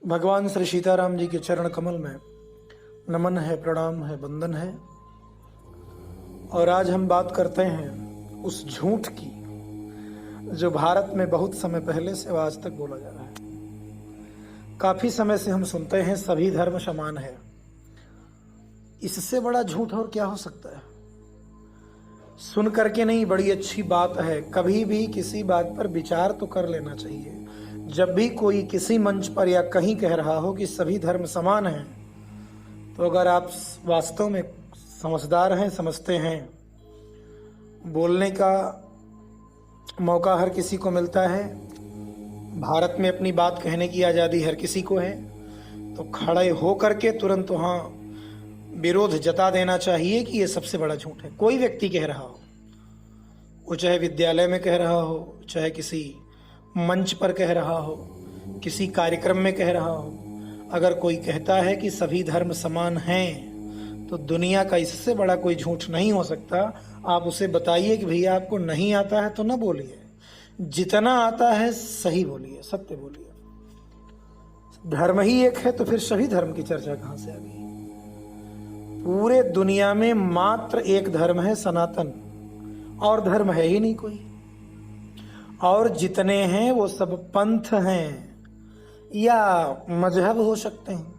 भगवान श्री सीताराम जी के चरण कमल में नमन है, प्रणाम है, वंदन है। और आज हम बात करते हैं उस झूठ की जो भारत में बहुत समय पहले से आज तक बोला जा रहा है। काफी समय से हम सुनते हैं सभी धर्म समान है। इससे बड़ा झूठ और क्या हो सकता है? सुन करके नहीं, बड़ी अच्छी बात है। कभी भी किसी बात पर विचार तो कर लेना चाहिए। जब भी कोई किसी मंच पर या कहीं कह रहा हो कि सभी धर्म समान हैं, तो अगर आप वास्तव में समझदार हैं, समझते हैं, बोलने का मौका हर किसी को मिलता है, भारत में अपनी बात कहने की आज़ादी हर किसी को है, तो खड़े हो करके तुरंत वहाँ विरोध जता देना चाहिए कि ये सबसे बड़ा झूठ है। कोई व्यक्ति कह रहा हो, वो चाहे विद्यालय में कह रहा हो, चाहे किसी मंच पर कह रहा हो, किसी कार्यक्रम में कह रहा हो, अगर कोई कहता है कि सभी धर्म समान हैं, तो दुनिया का इससे बड़ा कोई झूठ नहीं हो सकता। आप उसे बताइए कि भैया आपको नहीं आता है तो न बोलिए, जितना आता है सही बोलिए, सत्य बोलिए। धर्म ही एक है तो फिर सभी धर्म की चर्चा कहाँ से आ गई? पूरे दुनिया में मात्र एक धर्म है, सनातन, और धर्म है ही नहीं कोई। और जितने हैं वो सब पंथ हैं या मजहब हो सकते हैं,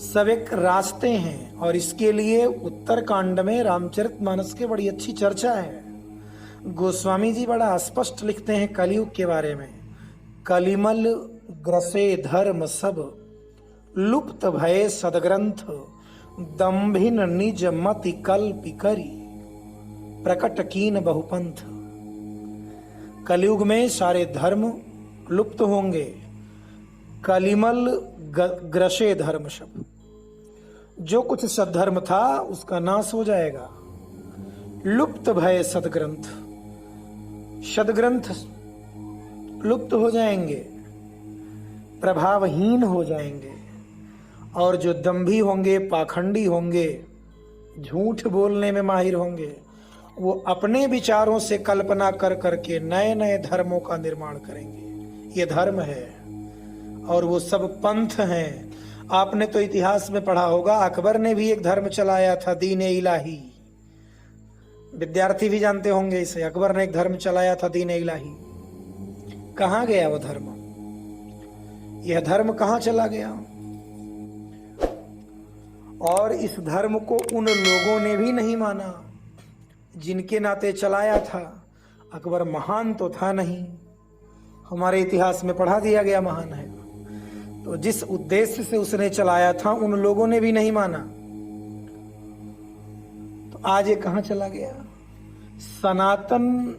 सब एक रास्ते हैं। और इसके लिए उत्तरकांड में रामचरितमानस के बड़ी अच्छी चर्चा है। गोस्वामी जी बड़ा स्पष्ट लिखते हैं कलयुग के बारे में। कलिमल ग्रसे धर्म सब, लुप्त भये सदग्रंथ, दंभिन निज मति कल्पि करी, प्रकट कीन बहुपंथ। कलयुग में सारे धर्म लुप्त होंगे। कलिमल ग्रसे धर्म सब, जो कुछ सद्धर्म था उसका नाश हो जाएगा। लुप्त भय सदग्रंथ, सदग्रंथ लुप्त हो जाएंगे, प्रभावहीन हो जाएंगे। और जो दंभी होंगे, पाखंडी होंगे, झूठ बोलने में माहिर होंगे, वो अपने विचारों से कल्पना कर करके नए नए धर्मों का निर्माण करेंगे। ये धर्म है और वो सब पंथ हैं। आपने तो इतिहास में पढ़ा होगा, अकबर ने भी एक धर्म चलाया था, दीन ए इलाही। विद्यार्थी भी जानते होंगे इसे। अकबर ने एक धर्म चलाया था, दीन ए इलाही। कहाँ गया वो धर्म? यह धर्म कहाँ चला गया? और इस धर्म को उन लोगों ने भी नहीं माना जिनके नाते चलाया था। अकबर महान तो था नहीं, हमारे इतिहास में पढ़ा दिया गया महान है। तो जिस उद्देश्य से उसने चलाया था उन लोगों ने भी नहीं माना, तो आज ये कहां चला गया? सनातन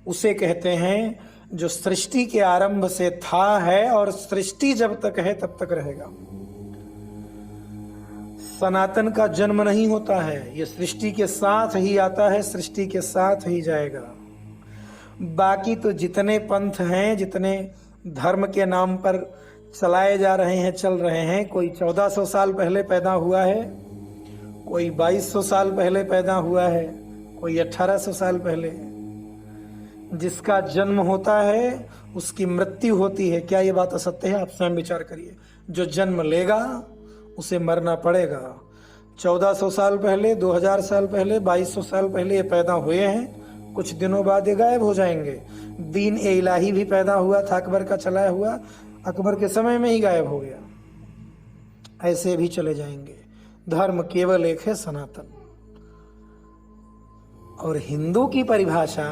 उसे कहते हैं जो सृष्टि के आरंभ से था, है, और सृष्टि जब तक है तब तक रहेगा। सनातन का जन्म नहीं होता है, ये सृष्टि के साथ ही आता है, सृष्टि के साथ ही जाएगा। बाकी तो जितने पंथ हैं, जितने धर्म के नाम पर चलाए जा रहे हैं, चल रहे हैं, कोई 1400 साल पहले पैदा हुआ है, कोई 2200 साल पहले पैदा हुआ है, कोई 1800 साल पहले। जिसका जन्म होता है उसकी मृत्यु होती है। क्या ये बात असत्य है? आप स्वयं विचार करिए। जो जन्म लेगा उसे मरना पड़ेगा। 1400 साल पहले, 2000 साल पहले, 2200 साल पहले ये पैदा हुए हैं, कुछ दिनों बाद ये गायब हो जाएंगे। दीन ए इलाही भी पैदा हुआ था, अकबर का चलाया हुआ, अकबर के समय में ही गायब हो गया। ऐसे भी चले जाएंगे। धर्म केवल एक है, सनातन। और हिंदू की परिभाषा,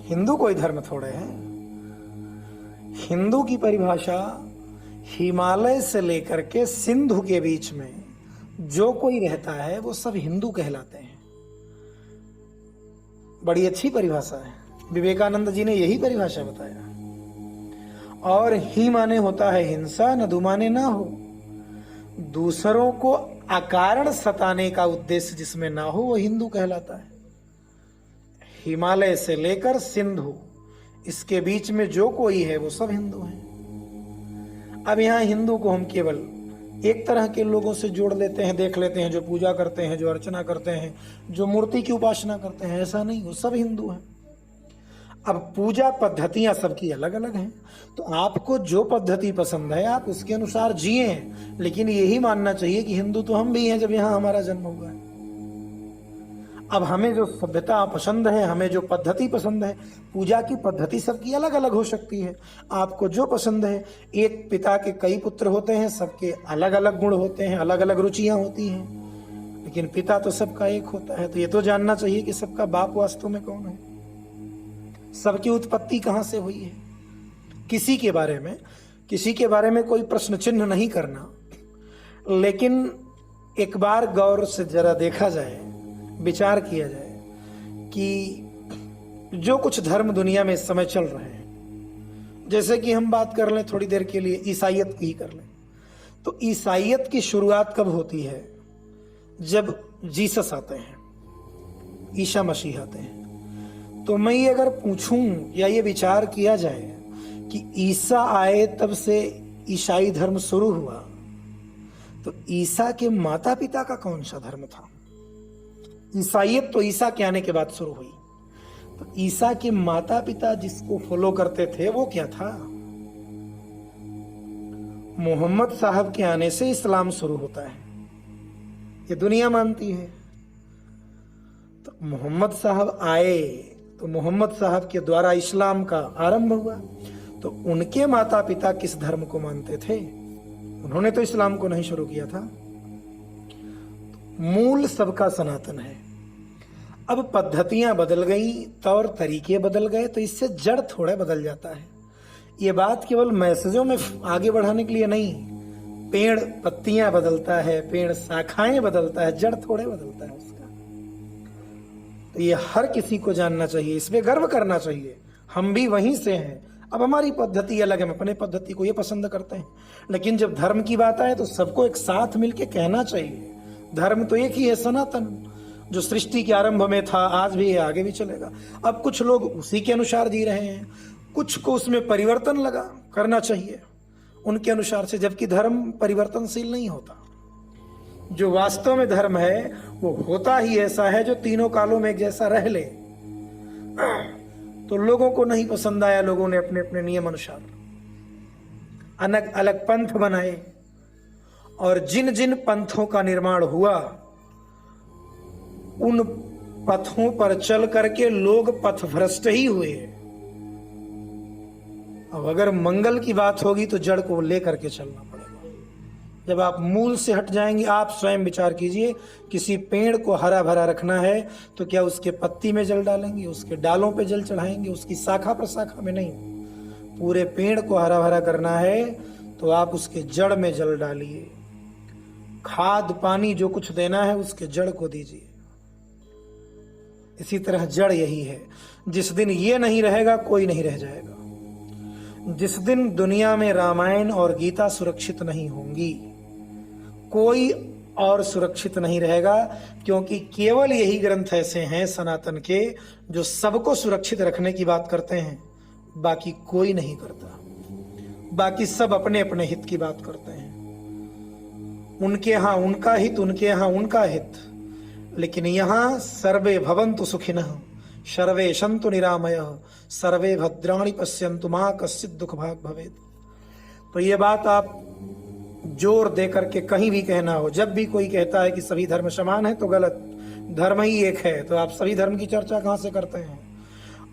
हिंदू कोई धर्म थोड़े है। हिंदू की परिभाषा हिमालय से लेकर के सिंधु के बीच में जो कोई रहता है वो सब हिंदू कहलाते हैं। बड़ी अच्छी परिभाषा है। विवेकानंद जी ने यही परिभाषा बताया। और ही माने होता है हिंसा, न दु माने ना हो। दूसरों को अकारण सताने का उद्देश्य जिसमें ना हो वो हिंदू कहलाता है। हिमालय से लेकर सिंधु, इसके बीच में जो कोई है वो सब हिंदू है। अब यहाँ हिंदू को हम केवल एक तरह के लोगों से जोड़ लेते हैं, देख लेते हैं, जो पूजा करते हैं, जो अर्चना करते हैं, जो मूर्ति की उपासना करते हैं। ऐसा नहीं, वो सब हिंदू हैं। अब पूजा पद्धतियां सबकी अलग अलग हैं, तो आपको जो पद्धति पसंद है आप उसके अनुसार जिए, लेकिन यही मानना चाहिए कि हिंदू तो हम भी हैं जब यहां हमारा जन्म हुआ है। अब हमें जो सभ्यता पसंद है, हमें जो पद्धति पसंद है, पूजा की पद्धति सबकी अलग अलग हो सकती है। आपको जो पसंद है, एक पिता के कई पुत्र होते हैं, सबके अलग अलग गुण होते हैं, अलग अलग रुचियां होती हैं, लेकिन पिता तो सबका एक होता है। तो ये तो जानना चाहिए कि सबका बाप वास्तव में कौन है, सबकी उत्पत्ति कहां से हुई है। किसी के बारे में कोई प्रश्न चिन्ह नहीं करना, लेकिन एक बार गौर से जरा देखा जाए, विचार किया जाए कि जो कुछ धर्म दुनिया में इस समय चल रहे हैं, जैसे कि हम बात कर लें थोड़ी देर के लिए ईसाइयत की ही कर लें, तो ईसाइयत की शुरुआत कब होती है? जब जीसस आते हैं, ईसा मसीह आते हैं। तो मैं ये अगर पूछूं या ये विचार किया जाए कि ईसा आए तब से ईसाई धर्म शुरू हुआ, तो ईसा के माता पिता का कौन सा धर्म था? ईसाइयत तो ईसा के आने के बाद शुरू हुई, तो ईसा के माता पिता जिसको फॉलो करते थे वो क्या था? मोहम्मद साहब के आने से इस्लाम शुरू होता है, ये दुनिया मानती है। तो मोहम्मद साहब आए तो मोहम्मद साहब के द्वारा इस्लाम का आरंभ हुआ। तो उनके माता पिता किस धर्म को मानते थे? उन्होंने तो इस्लाम को नहीं शुरू किया था। मूल सबका सनातन है। अब पद्धतियां बदल गई, तौर तरीके बदल गए, तो इससे जड़ थोड़ा बदल जाता है। ये बात केवल मैसेजों में आगे बढ़ाने के लिए नहीं, पेड़ पत्तियां बदलता है, पेड़ शाखाएं बदलता है, जड़ थोड़े बदलता है उसका। तो ये हर किसी को जानना चाहिए, इसमें गर्व करना चाहिए, हम भी वहीं से हैं। अब हमारी पद्धति अलग है, हम अपने पद्धति को ये पसंद करते हैं, लेकिन जब धर्म की बात आए तो सबको एक साथ मिलके कहना चाहिए, धर्म तो एक ही है, सनातन, जो सृष्टि के आरंभ में था, आज भी है, आगे भी चलेगा। अब कुछ लोग उसी के अनुसार जी रहे हैं, कुछ को उसमें परिवर्तन लगा करना चाहिए उनके अनुसार से, जबकि धर्म परिवर्तनशील नहीं होता। जो वास्तव में धर्म है वो होता ही ऐसा है जो तीनों कालों में एक जैसा रह ले। तो लोगों को नहीं पसंद आया, लोगों ने अपने अपने नियम अनुसार अलग अलग पंथ बनाए, और जिन जिन पंथों का निर्माण हुआ उन पथों पर चल करके लोग पथभ्रष्ट ही हुए। अब अगर मंगल की बात होगी तो जड़ को लेकर के चलना पड़ेगा। जब आप मूल से हट जाएंगे, आप स्वयं विचार कीजिए, किसी पेड़ को हरा भरा रखना है तो क्या उसके पत्ती में जल डालेंगे, उसके डालों पे जल चढ़ाएंगे, उसकी शाखा प्रशाखा में नहीं। पूरे पेड़ को हरा भरा करना है तो आप उसके जड़ में जल डालिए, खाद पानी जो कुछ देना है उसके जड़ को दीजिए। इसी तरह जड़ यही है। जिस दिन ये नहीं रहेगा कोई नहीं रह जाएगा। जिस दिन दुनिया में रामायण और गीता सुरक्षित नहीं होंगी, कोई और सुरक्षित नहीं रहेगा, क्योंकि केवल यही ग्रंथ ऐसे हैं सनातन के जो सबको सुरक्षित रखने की बात करते हैं, बाकी कोई नहीं करता। बाकी सब अपने अपने हित की बात करते हैं, उनके यहाँ उनका हित, उनके यहाँ उनका हित। लेकिन यहाँ सर्वे भवन्तु सुखिनः सर्वे सन्तु निरामयः सर्वे भद्राणि पश्यन्तु मा कश्चित् दुःख भाग् भवेत्। तो ये बात आप जोर दे करके कहीं भी कहना हो, जब भी कोई कहता है कि सभी धर्म समान है तो गलत, धर्म ही एक है। तो आप सभी धर्म की चर्चा कहाँ से करते हैं?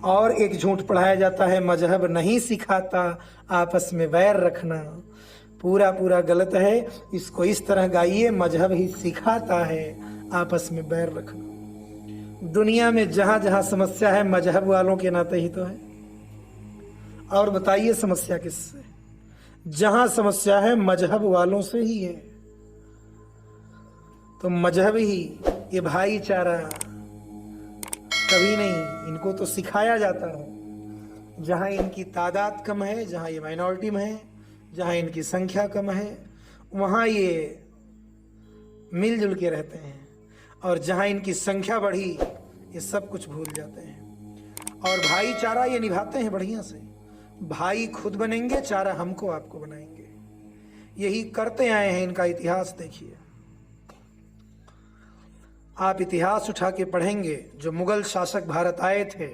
और एक झूठ पढ़ाया जाता है, मजहब नहीं सिखाता आपस में वैर रखना। पूरा पूरा गलत है। इसको इस तरह गाइए, मजहब ही सिखाता है आपस में बैर रखना। दुनिया में जहां जहां समस्या है मजहब वालों के नाते ही तो है। और बताइए समस्या किससे? जहां समस्या है मजहब वालों से ही है। तो मजहब ही ये भाईचारा कभी नहीं, इनको तो सिखाया जाता है। जहां इनकी तादाद कम है, जहां ये माइनॉरिटी में है, जहां इनकी संख्या कम है, वहां ये मिलजुल के रहते हैं, और जहां इनकी संख्या बढ़ी ये सब कुछ भूल जाते हैं। और भाईचारा ये निभाते हैं बढ़िया से। भाई खुद बनेंगे, चारा हमको आपको बनाएंगे। यही करते आए हैं, इनका इतिहास देखिए। आप इतिहास उठा के पढ़ेंगे, जो मुगल शासक भारत आए थे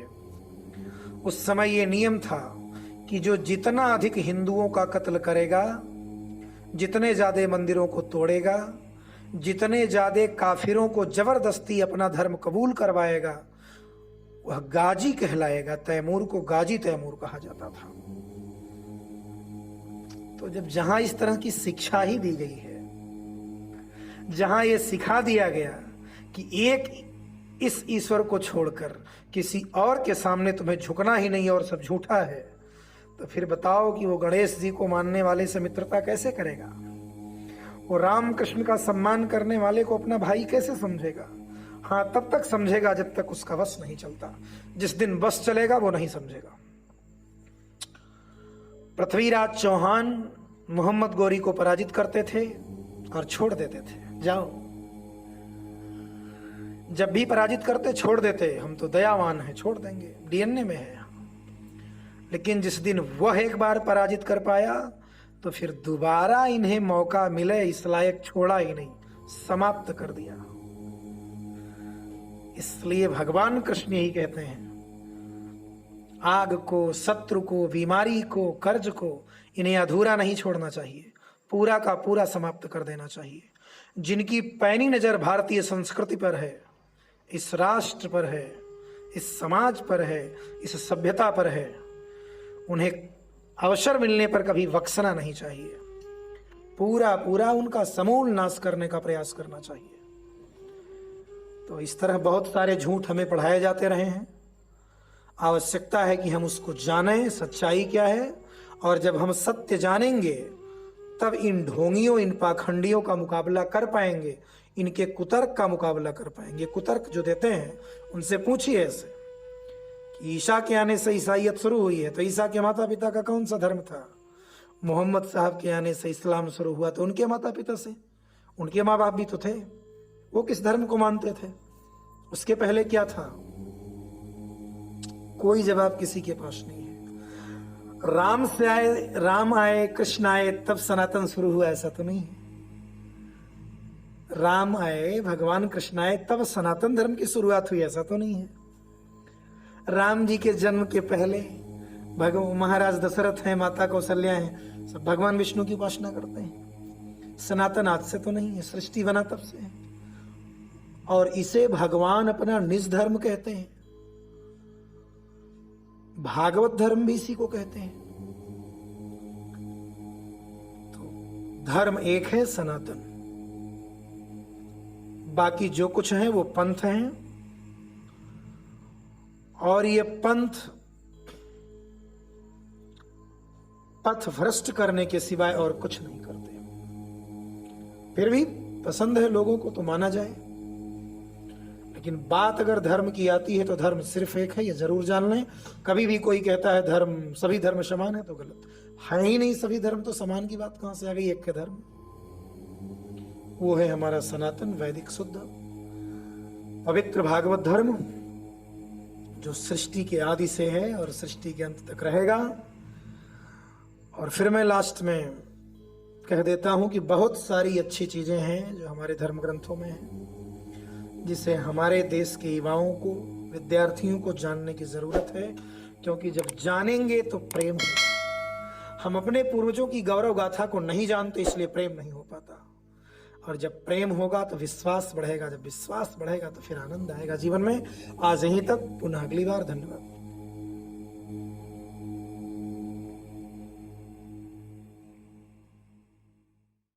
उस समय ये नियम था कि जो जितना अधिक हिंदुओं का कत्ल करेगा, जितने ज्यादा मंदिरों को तोड़ेगा, जितने ज्यादा काफिरों को जबरदस्ती अपना धर्म कबूल करवाएगा, वह गाजी कहलाएगा। तैमूर को गाजी तैमूर कहा जाता था। तो जब जहां इस तरह की शिक्षा ही दी गई है, जहां यह सिखा दिया गया कि एक इस ईश्वर को छोड़कर किसी और के सामने तुम्हें झुकना ही नहीं और सब झूठा है, तो फिर बताओ कि वो गणेश जी को मानने वाले से मित्रता कैसे करेगा? वो राम कृष्ण का सम्मान करने वाले को अपना भाई कैसे समझेगा? हाँ, तब तक समझेगा जब तक उसका वश नहीं चलता। जिस दिन वश चलेगा वो नहीं समझेगा। पृथ्वीराज चौहान मोहम्मद गोरी को पराजित करते थे और छोड़ देते थे, जाओ। जब भी पराजित करते छोड़ देते, हम तो दयावान हैं, छोड़ देंगे, डीएनए में है। लेकिन जिस दिन वह एक बार पराजित कर पाया तो फिर दोबारा इन्हें मौका मिले इस लायक छोड़ा ही नहीं, समाप्त कर दिया। इसलिए भगवान कृष्ण यही कहते हैं, आग को, शत्रु को, बीमारी को, कर्ज को, इन्हें अधूरा नहीं छोड़ना चाहिए, पूरा का पूरा समाप्त कर देना चाहिए। जिनकी पैनी नजर भारतीय संस्कृति पर है, इस राष्ट्र पर है, इस समाज पर है, इस सभ्यता पर है, उन्हें अवसर मिलने पर कभी बख्शना नहीं चाहिए। पूरा पूरा उनका समूल नाश करने का प्रयास करना चाहिए। तो इस तरह बहुत सारे झूठ हमें पढ़ाए जाते रहे हैं। आवश्यकता है कि हम उसको जानें, सच्चाई क्या है, और जब हम सत्य जानेंगे तब इन ढोंगियों, इन पाखंडियों का मुकाबला कर पाएंगे, इनके कुतर्क का मुकाबला कर पाएंगे। कुतर्क जो देते हैं उनसे पूछिए ऐसे कि ईसा के आने से ईसाइयत शुरू हुई है, तो ईसा के माता पिता का कौन सा धर्म था? मोहम्मद साहब के आने से इस्लाम शुरू हुआ, तो उनके माता पिता से, उनके माँ बाप भी तो थे, वो किस धर्म को मानते थे? उसके पहले क्या था? कोई जवाब किसी के पास नहीं है। राम आए, कृष्ण आए, तब सनातन शुरू हुआ, ऐसा तो नहीं है। राम आए, भगवान कृष्ण आए, तब सनातन धर्म की शुरुआत हुई, ऐसा तो नहीं है। राम जी के जन्म के पहले महाराज दशरथ हैं, माता कौशल्या हैं, सब भगवान विष्णु की उपासना करते हैं। सनातन आज से तो नहीं है, सृष्टि बना तब से है। और इसे भगवान अपना निज धर्म कहते हैं। भागवत धर्म भी इसी को कहते हैं। तो धर्म एक है, सनातन। बाकी जो कुछ है वो पंथ हैं, और ये पंथ पथ भ्रष्ट करने के सिवाय और कुछ नहीं करते। फिर भी पसंद है लोगों को तो माना जाए, लेकिन बात अगर धर्म की आती है तो धर्म सिर्फ एक है, ये जरूर जान लें। कभी भी कोई कहता है धर्म, सभी धर्म समान है, तो गलत है ही नहीं। सभी धर्म तो समान की बात कहां से आ गई? एक के धर्म, वो है हमारा सनातन वैदिक शुद्ध पवित्र भागवत धर्म, जो सृष्टि के आदि से है और सृष्टि के अंत तक रहेगा। और फिर मैं लास्ट में कह देता हूं कि बहुत सारी अच्छी चीजें हैं जो हमारे धर्म ग्रंथों में हैं, जिसे हमारे देश के युवाओं को, विद्यार्थियों को जानने की जरूरत है, क्योंकि जब जानेंगे तो प्रेम होगा। हम अपने पूर्वजों की गौरव गाथा को नहीं जानते, इसलिए प्रेम नहीं हो पाता। और जब प्रेम होगा तो विश्वास बढ़ेगा, जब विश्वास बढ़ेगा तो फिर आनंद आएगा जीवन में। आज यहीं तक, पुनः अगली बार। धन्यवाद।